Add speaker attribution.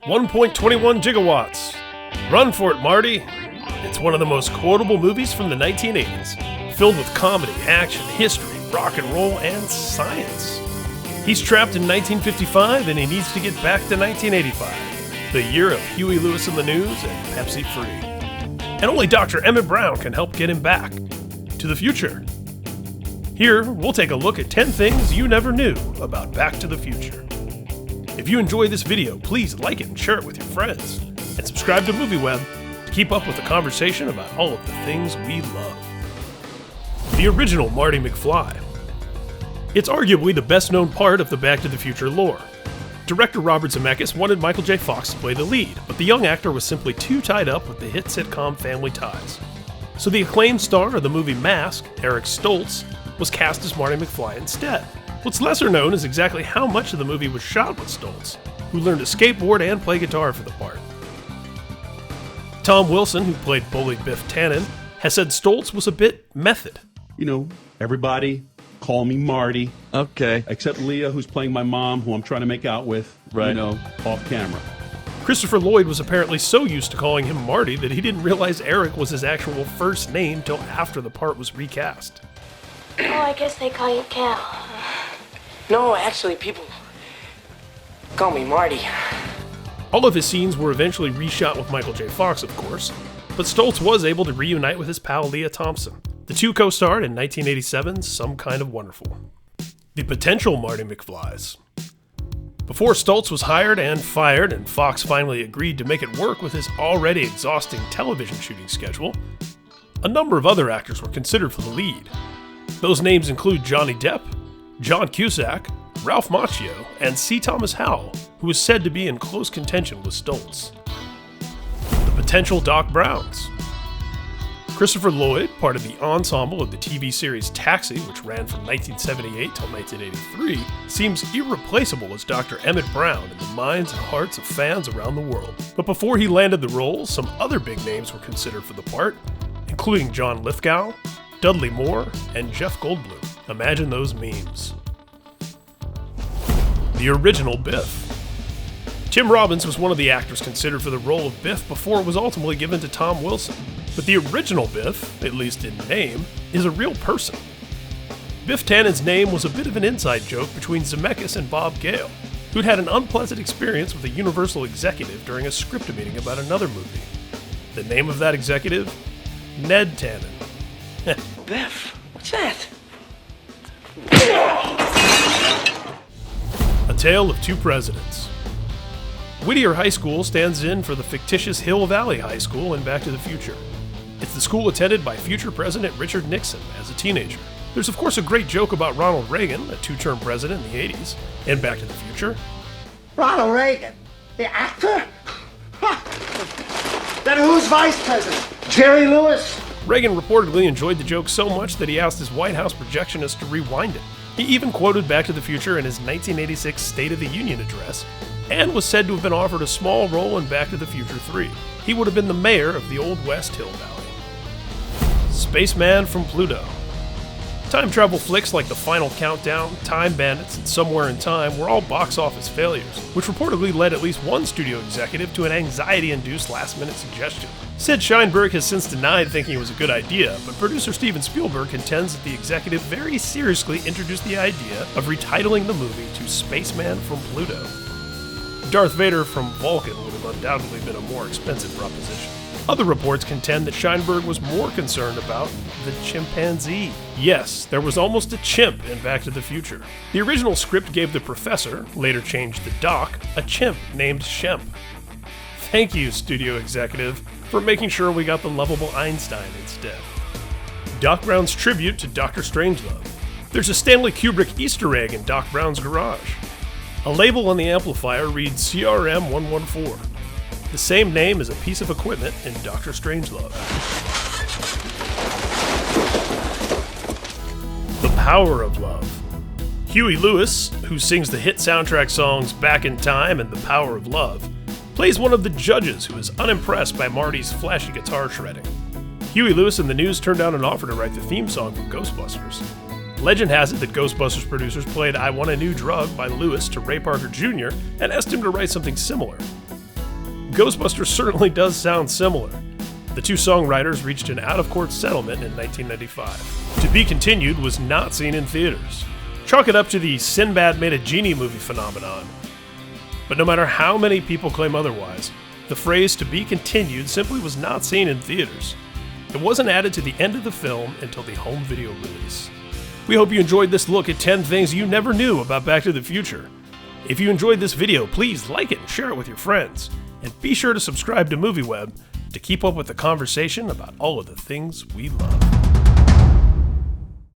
Speaker 1: 1.21 gigawatts. Run for it, Marty. It's one of the most quotable movies from the 1980s, filled with comedy, action, history, rock and roll, and science. He's trapped in 1955 and he needs to get back to 1985, the year of Huey Lewis in the News and Pepsi Free. And only Doctor Emmett Brown can help get him back to the future. Here, we'll take a look at 10 things you never knew about Back to the Future. If you enjoy this video, please like it and share it with your friends. And subscribe to MovieWeb to keep up with the conversation about all of the things we love. The original Marty McFly. It's arguably the best known part of the Back to the Future lore. Director Robert Zemeckis wanted Michael J. Fox to play the lead, but the young actor was simply too tied up with the hit sitcom Family Ties. So the acclaimed star of the movie Mask, Eric Stoltz, was cast as Marty McFly instead. What's lesser known is exactly how much of the movie was shot with Stoltz, who learned to skateboard and play guitar for the part. Tom Wilson, who played bully Biff Tannen, has said Stoltz was a bit method.
Speaker 2: You know, everybody call me Marty.
Speaker 3: Okay.
Speaker 2: Except Leah, who's playing my mom, who I'm trying to make out with,
Speaker 3: right,
Speaker 2: you know, off camera.
Speaker 1: Christopher Lloyd was apparently so used to calling him Marty that he didn't realize Eric was his actual first name till after the part was recast.
Speaker 4: Oh, I guess they call you Cal.
Speaker 5: No, actually, people call me Marty.
Speaker 1: All of his scenes were eventually reshot with Michael J. Fox, of course, but Stoltz was able to reunite with his pal Leah Thompson. The two co-starred in 1987's Some Kind of Wonderful. The potential Marty McFlys. Before Stoltz was hired and fired and Fox finally agreed to make it work with his already exhausting television shooting schedule, a number of other actors were considered for the lead. Those names include Johnny Depp, John Cusack, Ralph Macchio, and C. Thomas Howell, who was said to be in close contention with Stoltz. The potential Doc Browns. Christopher Lloyd, part of the ensemble of the TV series Taxi, which ran from 1978 till 1983, seems irreplaceable as Dr. Emmett Brown in the minds and hearts of fans around the world. But before he landed the role, some other big names were considered for the part, including John Lithgow, Dudley Moore, and Jeff Goldblum. Imagine those memes. The original Biff. Tim Robbins was one of the actors considered for the role of Biff before it was ultimately given to Tom Wilson. But the original Biff, at least in name, is a real person. Biff Tannen's name was a bit of an inside joke between Zemeckis and Bob Gale, who'd had an unpleasant experience with a Universal executive during a script meeting about another movie. The name of that executive? Ned Tannen.
Speaker 5: Biff, what's that?
Speaker 1: A Tale of Two Presidents. Whittier High School stands in for the fictitious Hill Valley High School in Back to the Future. It's the school attended by future President Richard Nixon as a teenager. There's of course a great joke about Ronald Reagan, a two-term president in the 80s, and Back to the Future.
Speaker 6: Ronald Reagan, the actor? Then who's vice president? Jerry Lewis?
Speaker 1: Reagan reportedly enjoyed the joke so much that he asked his White House projectionist to rewind it. He even quoted Back to the Future in his 1986 State of the Union address, and was said to have been offered a small role in Back to the Future 3. He would have been the mayor of the Old West Hill Valley. Spaceman from Pluto. Time travel flicks like The Final Countdown, Time Bandits, and Somewhere in Time were all box office failures, which reportedly led at least one studio executive to an anxiety-induced last-minute suggestion. Sid Sheinberg has since denied thinking it was a good idea, but producer Steven Spielberg contends that the executive very seriously introduced the idea of retitling the movie to Spaceman from Pluto. Darth Vader from Vulcan would have undoubtedly been a more expensive proposition. Other reports contend that Sheinberg was more concerned about the chimpanzee. Yes, there was almost a chimp in Back to the Future. The original script gave the professor, later changed to Doc, a chimp named Chimp. Thank you, studio executive, for making sure we got the lovable Einstein instead. Doc Brown's tribute to Dr. Strangelove. There's a Stanley Kubrick Easter egg in Doc Brown's garage. A label on the amplifier reads CRM 114. The same name as a piece of equipment in Dr. Strangelove. The Power of Love. Huey Lewis, who sings the hit soundtrack songs Back in Time and The Power of Love, plays one of the judges who is unimpressed by Marty's flashy guitar shredding. Huey Lewis in the News turned down an offer to write the theme song for Ghostbusters. Legend has it that Ghostbusters producers played I Want a New Drug by Lewis to Ray Parker Jr. and asked him to write something similar. Ghostbusters certainly does sound similar. The two songwriters reached an out-of-court settlement in 1995. To Be Continued was not seen in theaters. Chalk it up to the Sinbad made a genie movie phenomenon. But no matter how many people claim otherwise, the phrase "to be continued" simply was not seen in theaters. It wasn't added to the end of the film until the home video release. We hope you enjoyed this look at 10 things you never knew about Back to the Future. If you enjoyed this video, please like it and share it with your friends. And be sure to subscribe to MovieWeb to keep up with the conversation about all of the things we love.